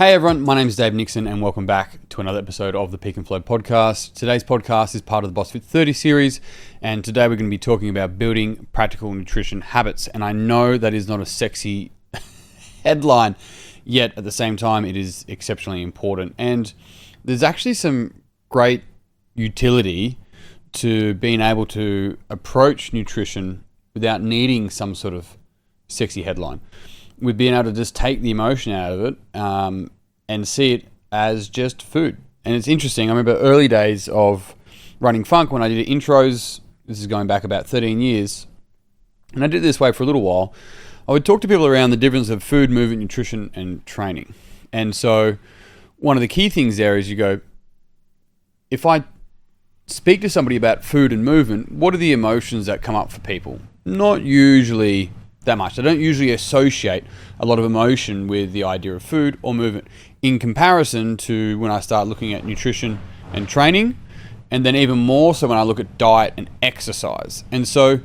Hey everyone, my name is Dave Nixon and welcome back to another episode of the Peak and Flow podcast. Today's podcast is part of the BSFT30 series, and today we're going to be talking about building practical nutrition habits. And I know that is not a sexy headline, yet at the same time it is exceptionally important. And there's actually some great utility to being able to approach nutrition without needing some sort of sexy headline. With being able to just take the emotion out of it and see it as just food. And it's interesting, I remember early days of running Funk when I did intros, this is going back about 13 years, and I did it this way for a little while. I would talk to people around the difference of food, movement, nutrition, and training. And so one of the key things there is you go, if I speak to somebody about food and movement, what are the emotions that come up for people? Not usually that much. I don't usually associate a lot of emotion with the idea of food or movement in comparison to when I start looking at nutrition and training, and then even more so when I look at diet and exercise. And so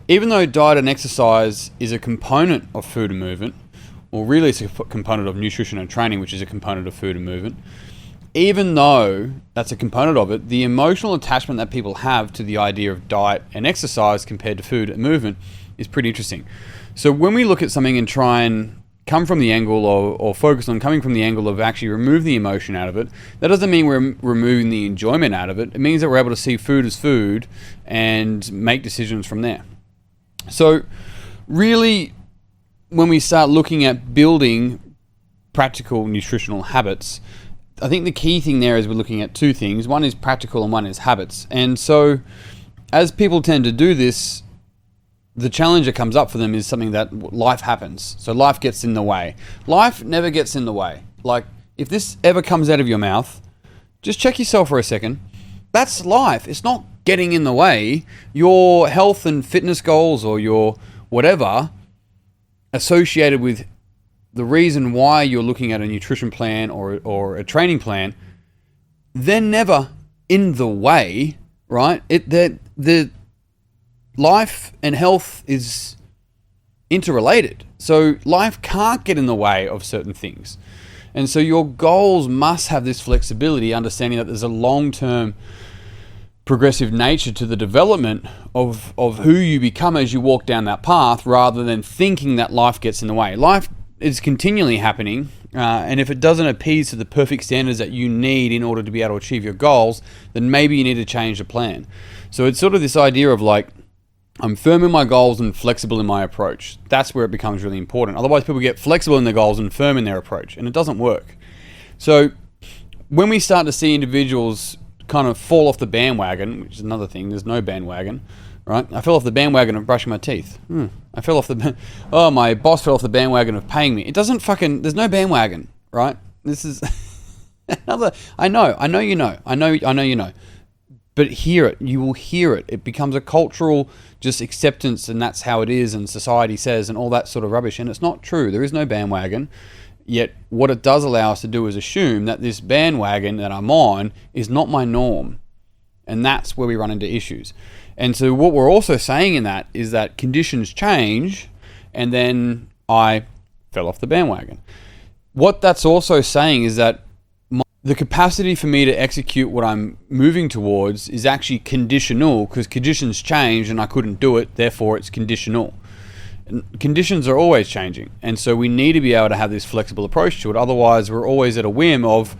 even though diet and exercise is a component of food and movement, or really it's a component of nutrition and training, which is a component of food and movement, even though that's a component of it, the emotional attachment that people have to the idea of diet and exercise compared to food and movement is pretty interesting. So when we look at something and try and come from the angle or focus on coming from the angle of actually remove the emotion out of it, that doesn't mean we're removing the enjoyment out of it. It means that we're able to see food as food and make decisions from there. So really, when we start looking at building practical nutritional habits, I think the key thing there is we're looking at two things. One is practical and one is habits. And so as people tend to do this, the challenge that comes up for them is something that life happens. So life gets in the way. Life never gets in the way. Like, if this ever comes out of your mouth, just check yourself for a second. That's life. It's not getting in the way. Your health and fitness goals or your whatever associated with the reason why you're looking at a nutrition plan or a training plan, they're never in the way, right? The life and health is interrelated. So life can't get in the way of certain things. And so your goals must have this flexibility, understanding that there's a long-term progressive nature to the development of who you become as you walk down that path, rather than thinking that life gets in the way. Life is continually happening, and if it doesn't appease to the perfect standards that you need in order to be able to achieve your goals, then maybe you need to change the plan. So it's sort of this idea of like, I'm firm in my goals and flexible in my approach. That's where it becomes really important. Otherwise, people get flexible in their goals and firm in their approach, and it doesn't work. So when we start to see individuals kind of fall off the bandwagon, which is another thing, there's no bandwagon, right? I fell off the bandwagon of brushing my teeth. I fell off my boss fell off the bandwagon of paying me. It doesn't there's no bandwagon, right? This is another, I know you know. But hear it, you will hear it. It becomes a cultural just acceptance, and that's how it is, and society says, and all that sort of rubbish. And it's not true. There is no bandwagon. Yet what it does allow us to do is assume that this bandwagon that I'm on is not my norm. And that's where we run into issues. And so what we're also saying in that is that conditions change, and then I fell off the bandwagon. What that's also saying is that the capacity for me to execute what I'm moving towards is actually conditional, because conditions change and I couldn't do it, therefore it's conditional. And conditions are always changing, and so we need to be able to have this flexible approach to it. Otherwise, we're always at a whim of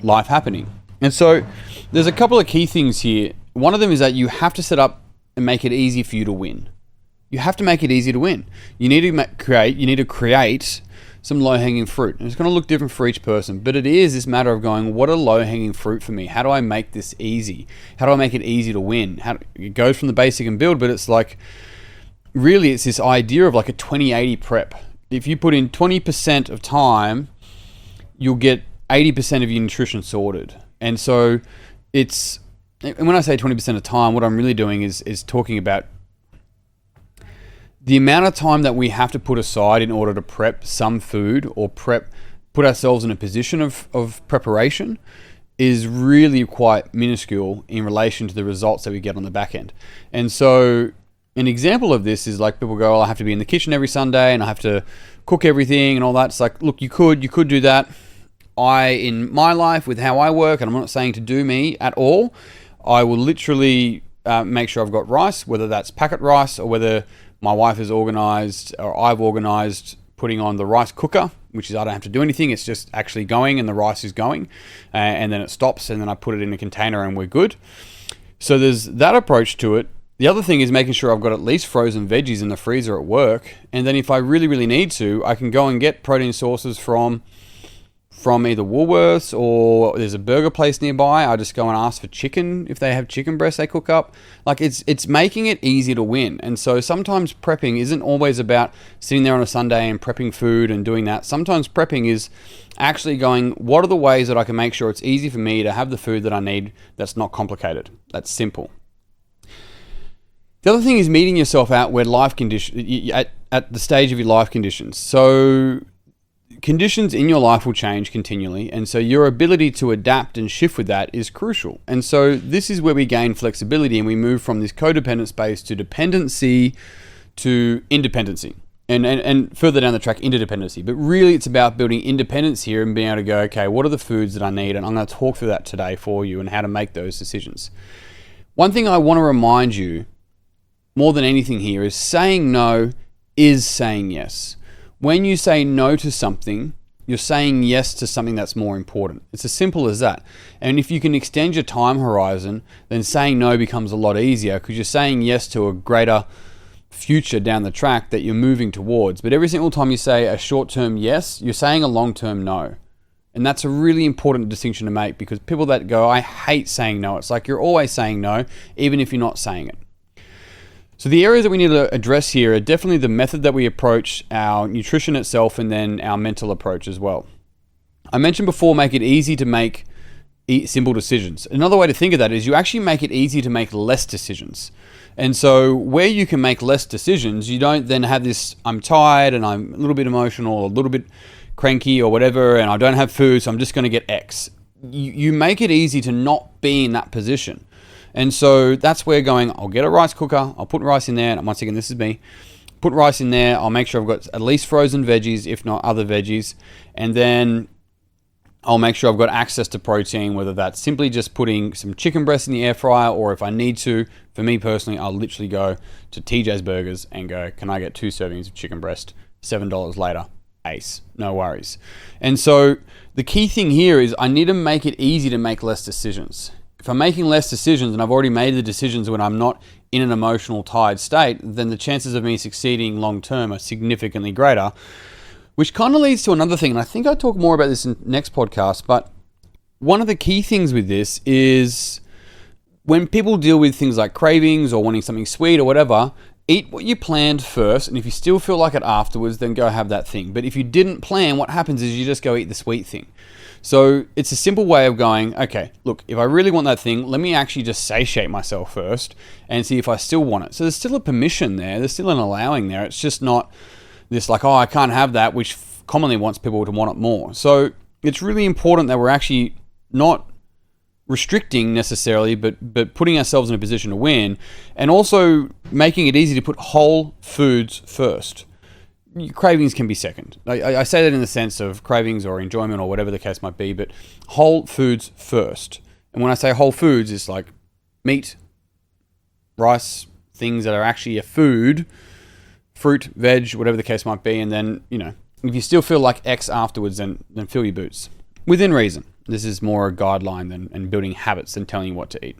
life happening. And so there's a couple of key things here. One of them is that you have to set up and make it easy for you to win. You have to make it easy to win. You need to create some low-hanging fruit. And it's going to look different for each person, but it is this matter of going, what are low-hanging fruit for me? How do I make this easy? How do I make it easy to win? It goes from the basic and build, but it's like, really it's this idea of like a 20-80 prep. If you put in 20% of time, you'll get 80% of your nutrition sorted. And so and when I say 20% of time, what I'm really doing is talking about the amount of time that we have to put aside in order to prep some food or put ourselves in a position of preparation is really quite minuscule in relation to the results that we get on the back end. And so an example of this is like people go, oh, I have to be in the kitchen every Sunday and I have to cook everything and all that. It's like, look, you could do that. in my life, with how I work, and I'm not saying to do me at all, I will literally make sure I've got rice, whether that's packet rice or whether my wife is organized or I've organized putting on the rice cooker, which is I don't have to do anything. It's just actually going and the rice is going, and then it stops, and then I put it in a container and we're good. So there's that approach to it. The other thing is making sure I've got at least frozen veggies in the freezer at work. And then if I really, really need to, I can go and get protein sources from either Woolworths or there's a burger place nearby. I just go and ask for chicken if they have chicken breasts they cook up. Like it's making it easy to win. And so sometimes prepping isn't always about sitting there on a Sunday and prepping food and doing that. Sometimes prepping is actually going, what are the ways that I can make sure it's easy for me to have the food that I need that's not complicated, that's simple. The other thing is meeting yourself out where life condition at the stage of your life conditions. So conditions in your life will change continually, and so your ability to adapt and shift with that is crucial. And so this is where we gain flexibility and we move from this codependent space to dependency to independency. And further down the track, interdependency. But really it's about building independence here and being able to go, okay, what are the foods that I need? And I'm going to talk through that today for you and how to make those decisions. One thing I want to remind you more than anything here is saying no is saying yes. When you say no to something, you're saying yes to something that's more important. It's as simple as that. And if you can extend your time horizon, then saying no becomes a lot easier because you're saying yes to a greater future down the track that you're moving towards. But every single time you say a short-term yes, you're saying a long-term no. And that's a really important distinction to make because people that go, I hate saying no, it's like you're always saying no, even if you're not saying it. So the areas that we need to address here are definitely the method that we approach our nutrition itself and then our mental approach as well. I mentioned before, make it easy to make simple decisions. Another way to think of that is you actually make it easy to make less decisions. And so where you can make less decisions, you don't then have this, I'm tired and I'm a little bit emotional or a little bit cranky or whatever, and I don't have food, so I'm just going to get X. You make it easy to not be in that position. And so that's where going, I'll get a rice cooker, I'll put rice in there, and once again, this is me, put rice in there, I'll make sure I've got at least frozen veggies, if not other veggies, and then I'll make sure I've got access to protein, whether that's simply just putting some chicken breast in the air fryer, or if I need to, for me personally, I'll literally go to TJ's Burgers and go, can I get 2 servings of chicken breast, $7 later, ace, no worries. And so the key thing here is I need to make it easy to make less decisions. If I'm making less decisions and I've already made the decisions when I'm not in an emotional tired state, then the chances of me succeeding long term are significantly greater, which kind of leads to another thing. And I think I'll talk more about this in the next podcast, but one of the key things with this is when people deal with things like cravings or wanting something sweet or whatever, eat what you planned first, and if you still feel like it afterwards, then go have that thing. But if you didn't plan, what happens is you just go eat the sweet thing. So it's a simple way of going, okay, look, if I really want that thing, let me actually just satiate myself first and see if I still want it. So there's still a permission there. There's still an allowing there. It's just not this like, oh, I can't have that, which commonly wants people to want it more. So it's really important that we're actually not restricting necessarily, but putting ourselves in a position to win, and also making it easy to put whole foods first. Cravings can be second. I say that in the sense of cravings or enjoyment or whatever the case might be, but whole foods first. And when I say whole foods, it's like meat, rice, things that are actually a food, fruit, veg, whatever the case might be. And then, if you still feel like X afterwards, then fill your boots. Within reason. This is more a guideline and building habits than telling you what to eat.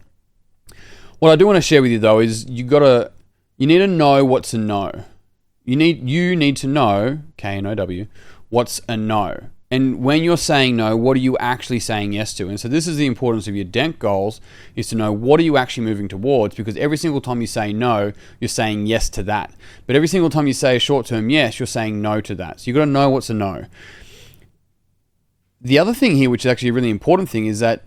What I do want to share with you though is you need to know what's a no. You need to know, K-N-O-W, what's a no. And when you're saying no, what are you actually saying yes to? And so this is the importance of your DENT goals, is to know what are you actually moving towards, because every single time you say no, you're saying yes to that. But every single time you say a short-term yes, you're saying no to that. So you've got to know what's a no. The other thing here, which is actually a really important thing, is that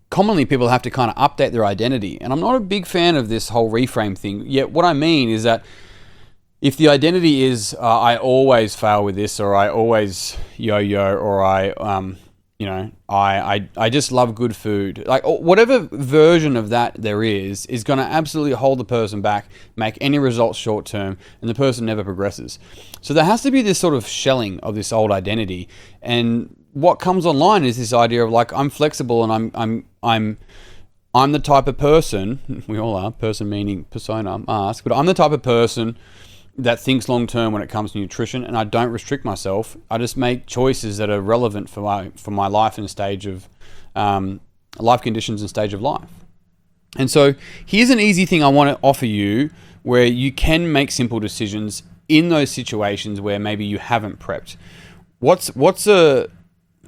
commonly people have to kind of update their identity. And I'm not a big fan of this whole reframe thing. Yet what I mean is that if the identity is I always fail with this, or I always yo-yo, or I just love good food, like whatever version of that there is going to absolutely hold the person back, make any results short term, and the person never progresses. So there has to be this sort of shelling of this old identity, and what comes online is this idea of like, I'm flexible and I'm the type of person, we all are, person meaning persona, mask, but I'm the type of person that thinks long term when it comes to nutrition, and I don't restrict myself. I just make choices that are relevant for my life and stage of life conditions and stage of life. And so here's an easy thing I want to offer you where you can make simple decisions in those situations where maybe you haven't prepped. What's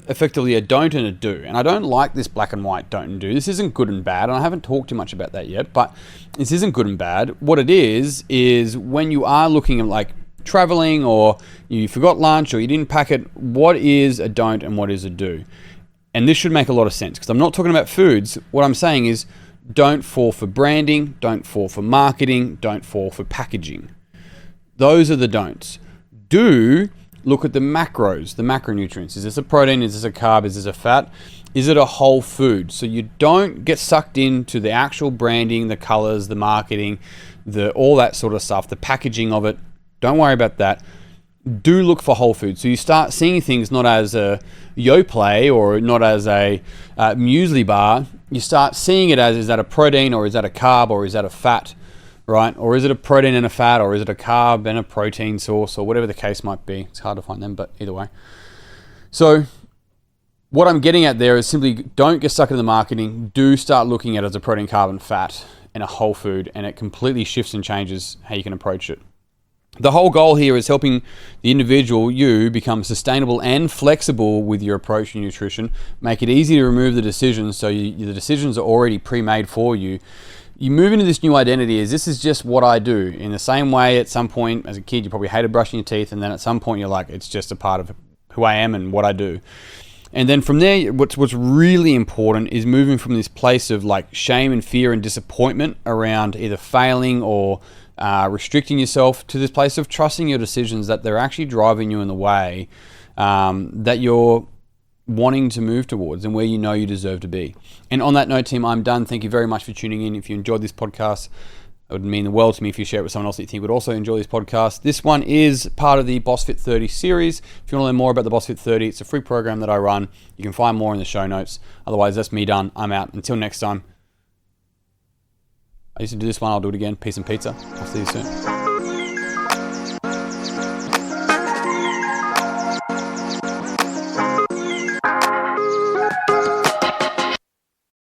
effectively a don't and a do? And I don't like this black and white don't and do. This isn't good and bad, and I haven't talked too much about that yet, but this isn't good and bad. What it is when you are looking at like traveling, or you forgot lunch, or you didn't pack it, what is a don't and what is a do? And this should make a lot of sense, because I'm not talking about foods. What I'm saying is, don't fall for branding, don't fall for marketing, don't fall for packaging. Those are the don'ts. Do look at the macros, the macronutrients. Is this a protein? Is this a carb? Is this a fat? Is it a whole food? So you don't get sucked into the actual branding, the colors, the marketing, all that sort of stuff, the packaging of it. Don't worry about that. Do look for whole food. So you start seeing things not as a Yoplait or not as a muesli bar. You start seeing it as, is that a protein, or is that a carb, or is that a fat, right? Or is it a protein and a fat, or is it a carb and a protein source, or whatever the case might be. It's hard to find them, but either way. So what I'm getting at there is simply don't get stuck in the marketing. Do start looking at it as a protein, carb, and fat and a whole food, and it completely shifts and changes how you can approach it. The whole goal here is helping the individual, you, become sustainable and flexible with your approach to nutrition. Make it easy to remove the decisions, so the decisions are already pre-made for you. You move into this new identity as, this is just what I do. In the same way, at some point as a kid, you probably hated brushing your teeth, and then at some point you're like, it's just a part of who I am and what I do. And then from there, what's really important is moving from this place of like shame and fear and disappointment around either failing or restricting yourself, to this place of trusting your decisions, that they're actually driving you in the way that you're wanting to move towards and where you know you deserve to be. And on that note, team, I'm done. Thank you very much for tuning in. If you enjoyed this podcast, it would mean the world to me if you share it with someone else that you think would also enjoy this podcast. This one is part of the BSFT30 series. If you want to learn more about the BSFT30, it's a free program that I run. You can find more in the show notes. Otherwise, that's me done. I'm out. Until next time. I used to do this one, I'll do it again. Peace and pizza. I'll see you soon.